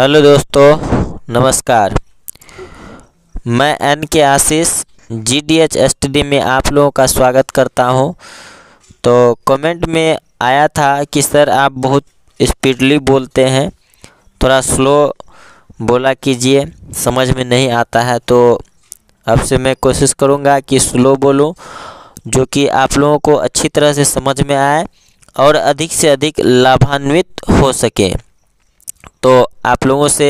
Hello दोस्तों, नमस्कार। मैं एन के आशीष GDH STD में आप लोगों का स्वागत करता हूं। तो कमेंट में आया था कि सर आप बहुत स्पीडली बोलते हैं, थोड़ा स्लो बोला कीजिए, समझ में नहीं आता है। तो अब से मैं कोशिश करूंगा कि स्लो बोलूं, जो कि आप लोगों को अच्छी तरह से समझ में आए और अधिक से अधिक लाभान्वित हो सके। तो आप लोगों से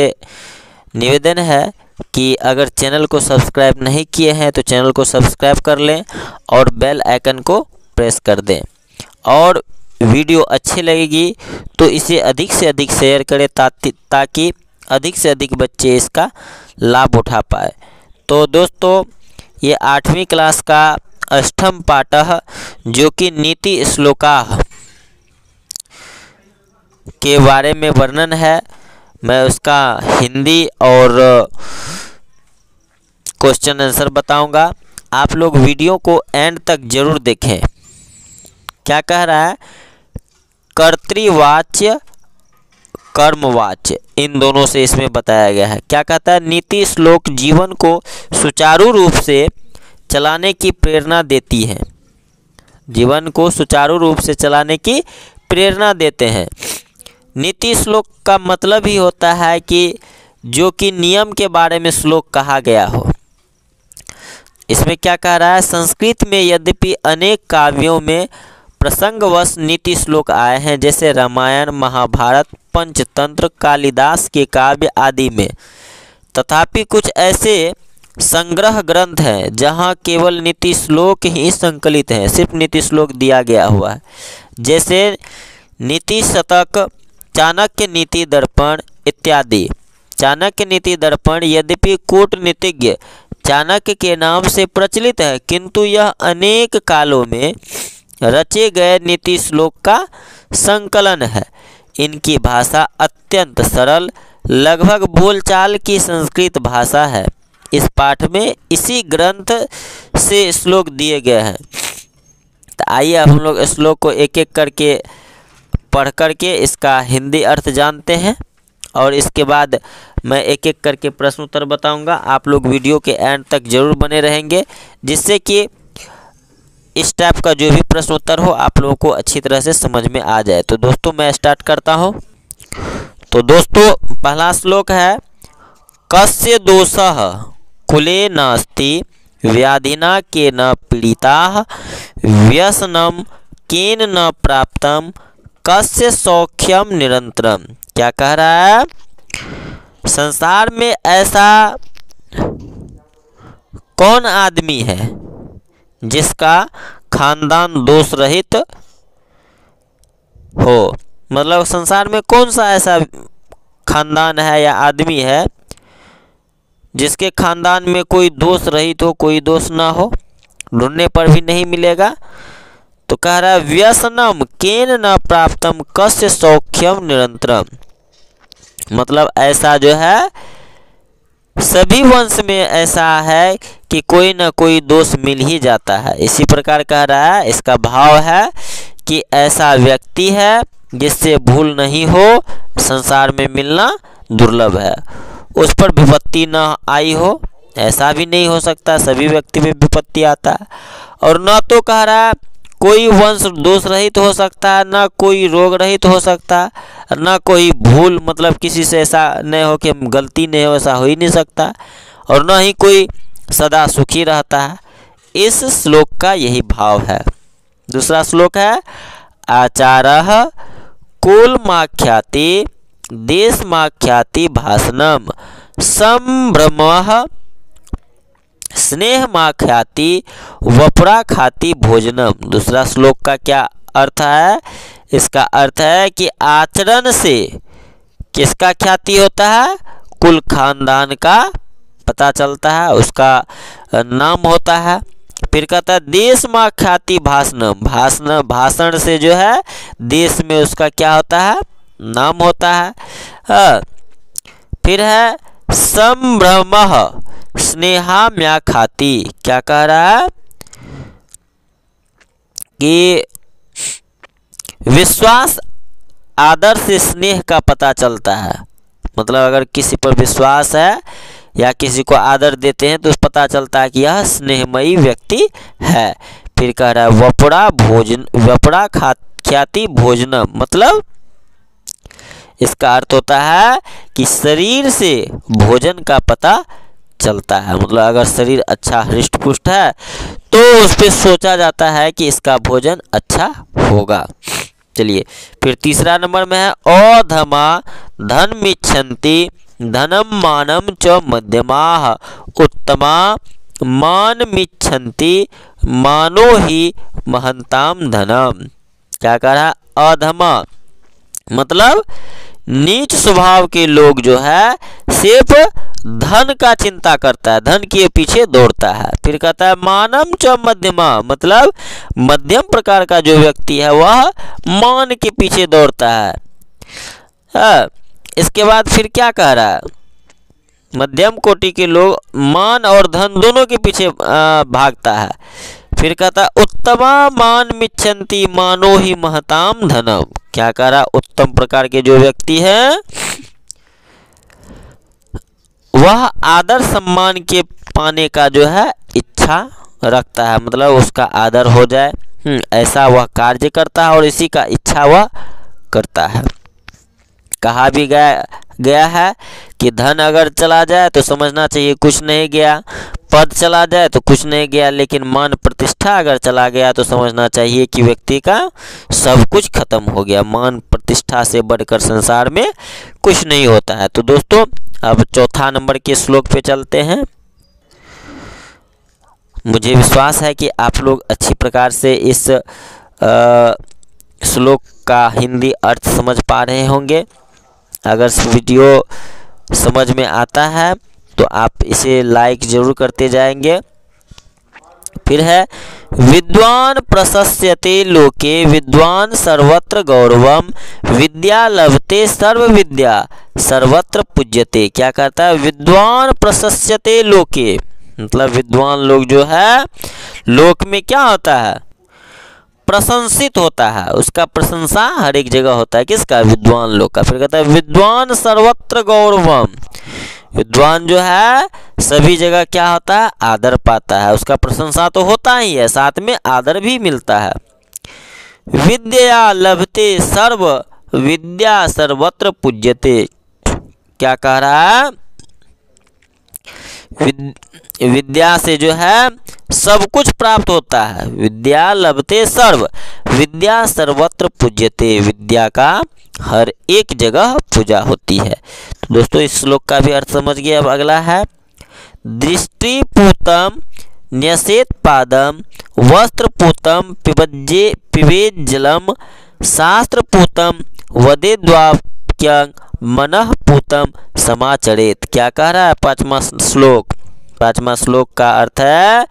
निवेदन है कि अगर चैनल को सब्सक्राइब नहीं किए हैं तो चैनल को सब्सक्राइब कर लें और बेल आइकन को प्रेस कर दें। और वीडियो अच्छी लगेगी तो इसे अधिक से अधिक शेयर करें ताकि अधिक से अधिक बच्चे इसका लाभ उठा पाए। तो दोस्तों, ये 8वीं क्लास का अष्टम पाठः जो कि नीति श्लोकाः के बारे में वर्णन है, मैं उसका हिंदी और क्वेश्चन आंसर बताऊंगा। आप लोग वीडियो को एंड तक जरूर देखें। क्या कह रहा है? कर्तृवाच्य कर्मवाच्य इन दोनों से इसमें बताया गया है। क्या कहता है? नीति श्लोक जीवन को सुचारू रूप से चलाने की प्रेरणा देती है। जीवन को सुचारू रूप से चलाने की प्रेरणा देते हैं। नीति श्लोक का मतलब ही होता है कि जो कि नियम के बारे में श्लोक कहा गया हो। इसमें क्या कह रहा है? संस्कृत में यद्यपि अनेक काव्यों में प्रसंगवश नीति श्लोक आए हैं, जैसे रामायण, महाभारत, पंचतंत्र, कालिदास के काव्य आदि में, तथापि कुछ ऐसे संग्रह ग्रंथ हैं जहां केवल नीति श्लोक ही संकलित हैं, सिर्फ नीति श्लोक दिया गया हुआ है। जैसे नीति शतक, चाणक्य नीति दर्पण इत्यादि। चाणक्य नीति दर्पण यद्यपि कूटनीतिज्ञ चाणक्य के नाम से प्रचलित है, किंतु यह अनेक कालों में रचे गए नीति श्लोक का संकलन है। इनकी भाषा अत्यंत सरल, लगभग बोलचाल की संस्कृत भाषा है। इस पाठ में इसी ग्रंथ से श्लोक दिए गए हैं। तो आइए अब हम लोग श्लोक को एक एक करके पढ़ करके इसका हिंदी अर्थ जानते हैं और इसके बाद मैं एक एक करके प्रश्न उत्तर बताऊंगा। आप लोग वीडियो के एंड तक जरूर बने रहेंगे, जिससे कि इस टाइप का जो भी प्रश्न उत्तर हो आप लोगों को अच्छी तरह से समझ में आ जाए। तो दोस्तों, मैं स्टार्ट करता हूं। तो दोस्तों, पहला श्लोक है, कस्य दोषः कुले नास्ति व्याधिना के न पीड़िताः व्यसनं केन न प्राप्तम् कस्य सौख्यम निरंतरम। क्या कह रहा है? संसार में ऐसा कौन आदमी है जिसका खानदान दोष रहित हो? मतलब संसार में कौन सा ऐसा खानदान है या आदमी है जिसके खानदान में कोई दोष रहित हो, कोई दोष ना हो, ढूंढने पर भी नहीं मिलेगा। तो कह रहा है, व्यसनम केन न प्राप्तम कस्य सौख्यम निरंतरम। मतलब ऐसा जो है सभी वंश में ऐसा है कि कोई ना कोई दोष मिल ही जाता है। इसी प्रकार कह रहा है, इसका भाव है कि ऐसा व्यक्ति है जिससे भूल नहीं हो, संसार में मिलना दुर्लभ है। उस पर विपत्ति न आई हो, ऐसा भी नहीं हो सकता, सभी व्यक्ति में विपत्ति आता है। और न तो कह रहा है कोई वंश दोष रहित हो सकता है, ना कोई रोग रहित हो सकता है, ना कोई भूल, मतलब किसी से ऐसा नहीं हो कि गलती नहीं हो, ऐसा हो ही नहीं सकता, और ना ही कोई सदा सुखी रहता है। इस श्लोक का यही भाव है। दूसरा श्लोक है, आचारः कुलमाख्याति देशमाख्याति भाषणम संभ्रमः स्नेहमाख्याति वपुरा खाती भोजनम। दूसरा श्लोक का क्या अर्थ है? इसका अर्थ है कि आचरण से किसका ख्याति होता है? कुल खानदान का पता चलता है, उसका नाम होता है। फिर कहता है देश माँ ख्याति भाषणम, भाषण से जो है देश में उसका क्या होता है? नाम होता है। फिर है संभ्रमः स्नेहाम्या खाती। क्या कह रहा है कि विश्वास आदर से स्नेह का पता चलता है। मतलब अगर किसी पर विश्वास है या किसी को आदर देते हैं तो पता चलता है कि यह स्नेहमयी व्यक्ति है। फिर कह रहा है वपड़ा ख्याति भोजनम, मतलब इसका अर्थ होता है कि शरीर से भोजन का पता चलता है। मतलब अगर शरीर अच्छा हृष्ट पुष्ट है तो उस पर सोचा जाता है कि इसका भोजन अच्छा होगा। चलिए फिर तीसरा नंबर में है अधमा धनमिच्छन्ति धनम मानम च मध्यमाः उत्तमा मानमिच्छन्ति मानो ही महंताम धनम। क्या कह रहा है? अधमा मतलब नीच स्वभाव के लोग जो है सिर्फ धन का चिंता करता है, धन के पीछे दौड़ता है। फिर कहता है मानम च मध्यमा, मतलब मध्यम प्रकार का जो व्यक्ति है वह मान के पीछे दौड़ता है। इसके बाद फिर क्या कह रहा है? मध्यम कोटि के लोग मान और धन दोनों के पीछे भागता है। फिर कहता है उत्तमा मान मिच्छन्ति मानो ही महताम धनम। क्या कह रहा? उत्तम प्रकार के जो व्यक्ति है वह आदर सम्मान के पाने का जो है इच्छा रखता है, मतलब उसका आदर हो जाए, ऐसा वह कार्य करता है और इसी का इच्छा वह करता है। कहा भी गया है कि धन अगर चला जाए तो समझना चाहिए कुछ नहीं गया, पद चला जाए तो कुछ नहीं गया, लेकिन मान प्रतिष्ठा अगर चला गया तो समझना चाहिए कि व्यक्ति का सब कुछ खत्म हो गया। मान प्रतिष्ठा से बढ़कर संसार में कुछ नहीं होता है। तो दोस्तों अब चौथा नंबर के श्लोक पे चलते हैं। मुझे विश्वास है कि आप लोग अच्छी प्रकार से इस श्लोक का हिंदी अर्थ समझ पा रहे होंगे। अगर वीडियो समझ में आता है तो आप इसे लाइक जरूर करते जाएंगे। फिर है विद्वान प्रशस्यते लोके विद्वान सर्वत्र गौरवम विद्या लभते सर्व विद्या सर्वत्र पूज्यते। क्या कहता है? विद्वान प्रशस्यते लोके, मतलब विद्वान लोग जो है लोक में क्या होता है? प्रशंसित होता है, उसका प्रशंसा हर एक जगह होता है। किसका? विद्वान लोग का। फिर कहता है विद्वान सर्वत्र गौरवम, विद्वान जो है सभी जगह क्या होता है? आदर पाता है, उसका प्रशंसा तो होता ही है, साथ में आदर भी मिलता है। विद्या लभते सर्व विद्या सर्वत्र पूज्यते। क्या कह रहा है? विद्या से जो है सब कुछ प्राप्त होता है। विद्या लभते सर्व विद्या सर्वत्र पूज्यते, विद्या का हर एक जगह पूजा होती है। तो दोस्तों इस श्लोक का भी अर्थ समझ गए। अब अगला है दृष्टिपूतम न्यसेत पादम वस्त्रपूतम पिबेत जलम शास्त्रपूतम वदेद्वाक्यं मनःपूतम समाचरेत। क्या कह रहा है? पांचवा श्लोक का अर्थ है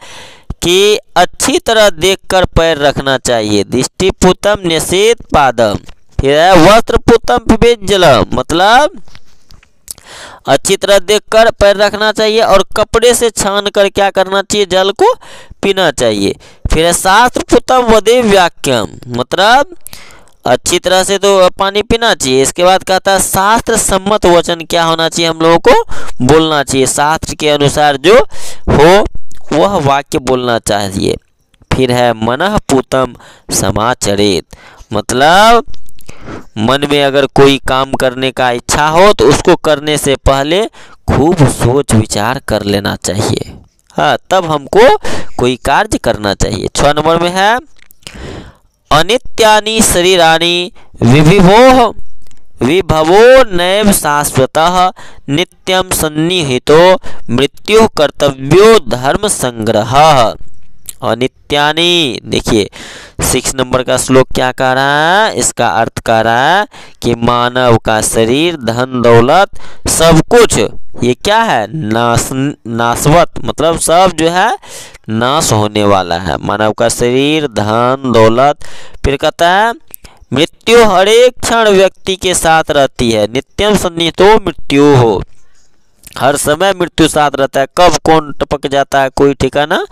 कि अच्छी तरह देखकर पैर रखना चाहिए। दृष्टिपूतम न्यसेत पादम, फिर है वस्त्रपूतम पिबेत जलम, मतलब अच्छी तरह देखकर पैर रखना चाहिए और कपड़े से छान कर क्या करना चाहिए? जल को पीना चाहिए। फिर है शास्त्रपूतम वदेव्याक्यम, मतलब अच्छी तरह से तो पानी पीना चाहिए। इसके बाद कहता है शास्त्र सम्मत वचन क्या होना चाहिए? हम लोगों को बोलना चाहिए, शास्त्र के अनुसार जो हो वह वाक्य बोलना चाहिए। फिर है मनःपूतम समाचरेत, मतलब मन में अगर कोई काम करने का इच्छा हो तो उसको करने से पहले खूब सोच विचार कर लेना चाहिए, हाँ, तब हमको कोई कार्य करना चाहिए। 6 नंबर में है अनित्यानि शरीराणि विभवो नैव शाश्वतः नित्यं सन्निहितो मृत्यु कर्तव्यो धर्म संग्रह। अनित्यानि, देखिए 6 नंबर का श्लोक क्या कह रहा है? इसका अर्थ कह रहा है कि मानव का शरीर धन दौलत सब कुछ ये क्या है? नाशवत, मतलब सब जो है नाश होने वाला है। मानव का शरीर धन दौलत। फिर कहता है मृत्यु हर एक क्षण व्यक्ति के साथ रहती है। नित्यम सन्निहितो मृत्यु हो, हर समय मृत्यु साथ रहता है। कब कौन टपक जाता है कोई ठिकाना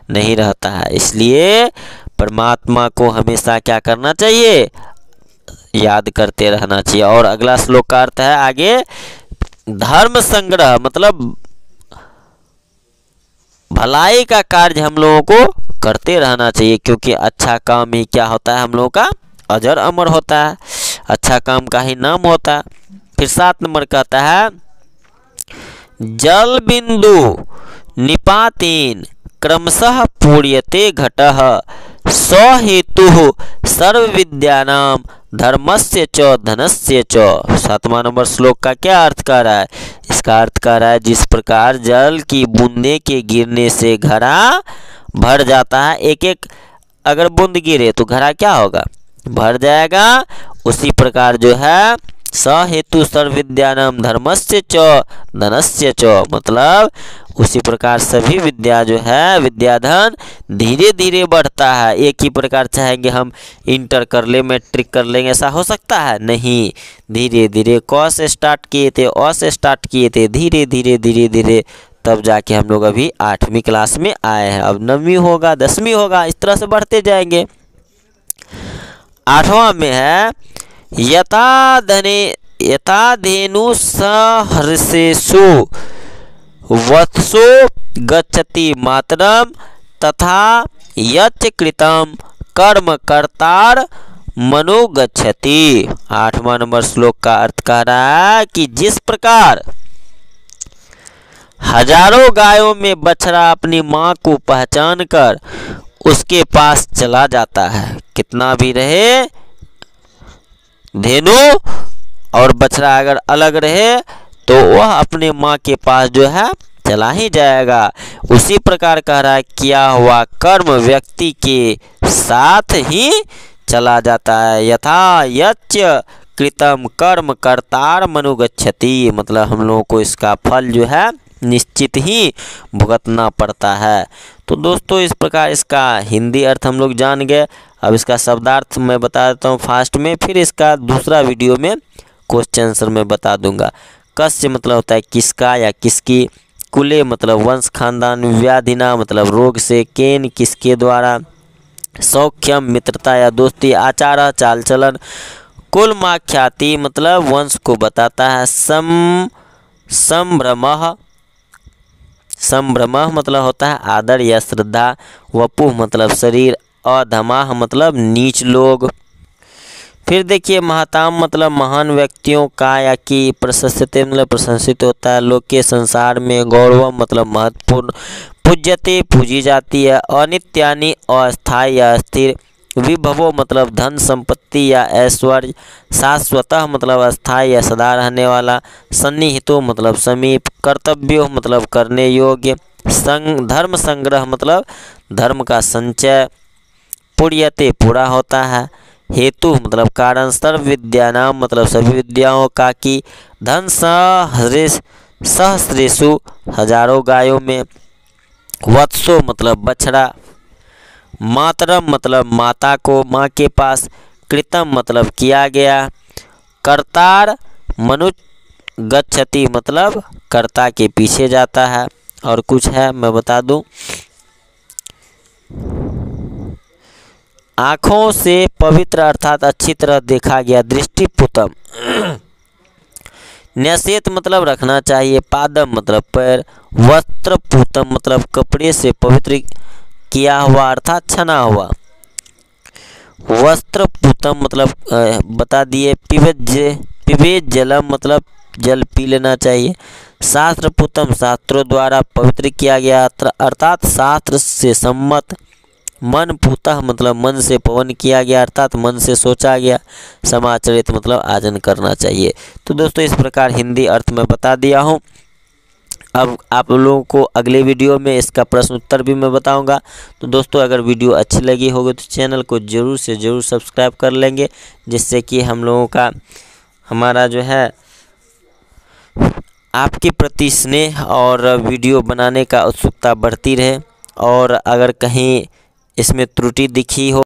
नहीं रहता है। इसलिए परमात्मा को हमेशा क्या करना चाहिए? याद करते रहना चाहिए। और अगला श्लोक का अर्थ है आगे धर्म संग्रह मतलब भलाई का कार्य हम लोगों को करते रहना चाहिए, क्योंकि अच्छा काम ही क्या होता है, हम लोगों का अजर अमर होता है, अच्छा काम का ही नाम होता है। फिर 7 नंबर कहता है जल बिंदु निपातेन क्रमशः पूर्यते घटः स हेतु सर्व विद्यानाम धर्मस्य च धनस्य च। 7वां नंबर श्लोक का क्या अर्थ कर रहा है? इसका अर्थ कर रहा है जिस प्रकार जल की बूंदे के गिरने से घड़ा भर जाता है, एक एक अगर बूंद गिरे तो घड़ा क्या होगा, भर जाएगा। उसी प्रकार जो है स हेतु सर्व विद्यानाम धर्मस्य च धनस्य च, मतलब उसी प्रकार सभी विद्या जो है विद्याधन धीरे धीरे बढ़ता है। एक ही प्रकार चाहेंगे हम इंटर कर ले मैट्रिक कर लेंगे, ऐसा हो सकता है? नहीं, धीरे धीरे क से स्टार्ट किए थे, अ से स्टार्ट किए थे, धीरे धीरे धीरे धीरे तब जाके हम लोग अभी 8वीं क्लास में आए हैं। अब 9वीं होगा, 10वीं होगा, इस तरह से बढ़ते जाएंगे। 8वां में है यथा धेनु सहर्षेषु वत्सो गच्छति मातरम तथा यच्च कृतं कर्म कर्तार मनो गच्छति। 8वां नंबर श्लोक का अर्थ कह रहा है कि जिस प्रकार हजारों गायों में बछड़ा अपनी माँ को पहचान कर उसके पास चला जाता है, कितना भी रहे धेनु और बछड़ा अगर अलग रहे तो वह अपने माँ के पास जो है चला ही जाएगा। उसी प्रकार कह रहा है किया हुआ कर्म व्यक्ति के साथ ही चला जाता है। यथा यच्च कृतम कर्म कर्तार मनुगच्छति, मतलब हम लोगों को इसका फल जो है निश्चित ही भुगतना पड़ता है। तो दोस्तों इस प्रकार इसका हिंदी अर्थ हम लोग जान गए। अब इसका शब्दार्थ मैं बता देता हूँ फास्ट में, फिर इसका दूसरा वीडियो में क्वेश्चन आंसर में बता दूंगा। कस्य मतलब होता है किसका या किसकी, कुले मतलब वंश खानदान, व्याधिना मतलब रोग से, केन किसके द्वारा, सौख्यम मित्रता या दोस्ती, आचार चाल चलन, कुलमाख्याति मतलब वंश को बताता है, संभ्रमः संभ्रमः मतलब होता है आदर या श्रद्धा, वपुः मतलब शरीर, अधमाः मतलब नीच लोग। फिर देखिए महताम मतलब महान व्यक्तियों का या कि प्रशस्यते मतलब प्रशंसित होता है, लोक के संसार में, गौरव मतलब महत्वपूर्ण, पूज्यते पूजी जाती है, अनित्यानि अस्थायी या अस्थिर, विभवो मतलब धन संपत्ति या ऐश्वर्य, शाश्वतः मतलब अस्थायी या सदा रहने वाला, सन्निहितो मतलब समीप, कर्तव्यो मतलब करने योग्य, धर्म संग्रह मतलब धर्म का संचय, पूर्यते पूरा होता है, हेतु मतलब कारण, सर्व विद्यानाम मतलब सभी विद्याओं का, की धन सहस्रेषु हजारों गायों में, वत्सो मतलब बछड़ा, मातरम मतलब माता को माँ के पास, कृतम मतलब किया गया, कर्तार मनु गच्छति मतलब कर्ता के पीछे जाता है। और कुछ है मैं बता दूं, आँखों से पवित्र अर्थात अच्छी तरह देखा गया, दृष्टिपुतम, न्यसेत मतलब रखना चाहिए, पादम मतलब पैर, वस्त्रपुतम मतलब कपड़े से पवित्र किया हुआ अर्थात छना हुआ, वस्त्रपुतम मतलब बता दिए, पिबेत जलम मतलब जल पी लेना चाहिए, शास्त्रपुतम शास्त्रों द्वारा पवित्र किया गया अर्थात शास्त्र से सम्मत, मन पूतः मतलब मन से पवन किया गया अर्थात मन से सोचा गया, समाचरित मतलब आचरण करना चाहिए। तो दोस्तों इस प्रकार हिंदी अर्थ में बता दिया हूँ। अब आप लोगों को अगले वीडियो में इसका प्रश्न उत्तर भी मैं बताऊंगा। तो दोस्तों अगर वीडियो अच्छी लगी होगी तो चैनल को ज़रूर से ज़रूर सब्सक्राइब कर लेंगे, जिससे कि हम लोगों का हमारा जो है आपके प्रति स्नेह और वीडियो बनाने का उत्सुकता बढ़ती रहे। और अगर कहीं इसमें त्रुटि दिखी हो